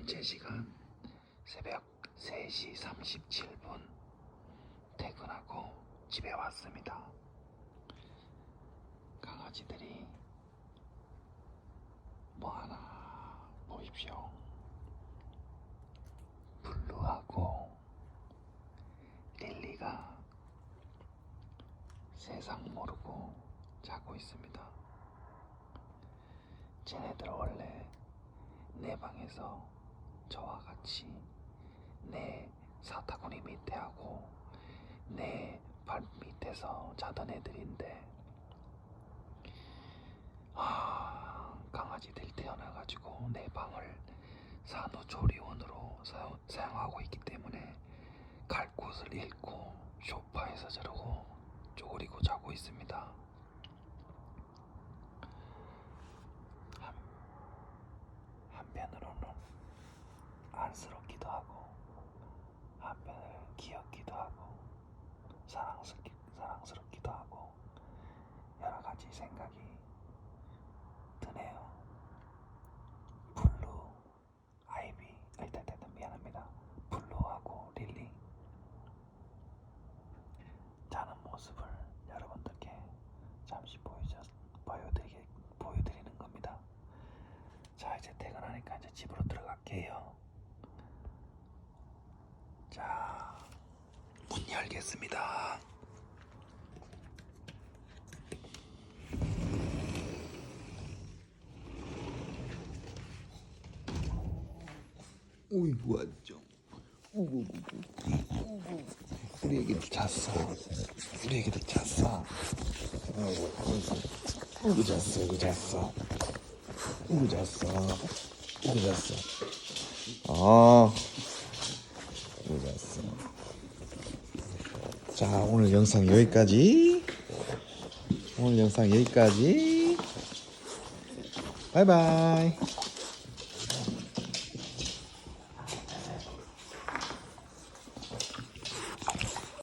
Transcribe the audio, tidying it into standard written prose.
현재 시간 새벽 3시 37분 퇴근하고 집에 왔습니다. 강아지들이 뭐하나 보십시오. 블루하고 릴리가 세상 모르고 자고 있습니다. 쟤네들 원래 내 방에서 저와 같이 내 사타구니 밑에 하고 내 발 밑에서 자던 애들인데 강아지들이 태어나가지고 내 방을 산후조리원으로 사용하고 있기 때문에 갈 곳을 잃고 소파에서 저러고 쪼그리고 자고 있습니다. 한편으로는 안쓰럽기도 하고 한편으로는 귀엽기도 하고 사랑스럽기도 하고 여러 가지 생각이 드네요. 블루, 아이비, 일단 미안합니다. 블루하고 릴리 자는 모습을 여러분들께 잠시 보여드리는 겁니다. 자, 이제 퇴근하니까 이제 집으로 들어갈게요. 자, 문 열겠습니다. 우이구 왔죠. 우구 우리 애기들 잤어. 우구 잤어. 자, 오늘 영상 여기까지. 바이바이.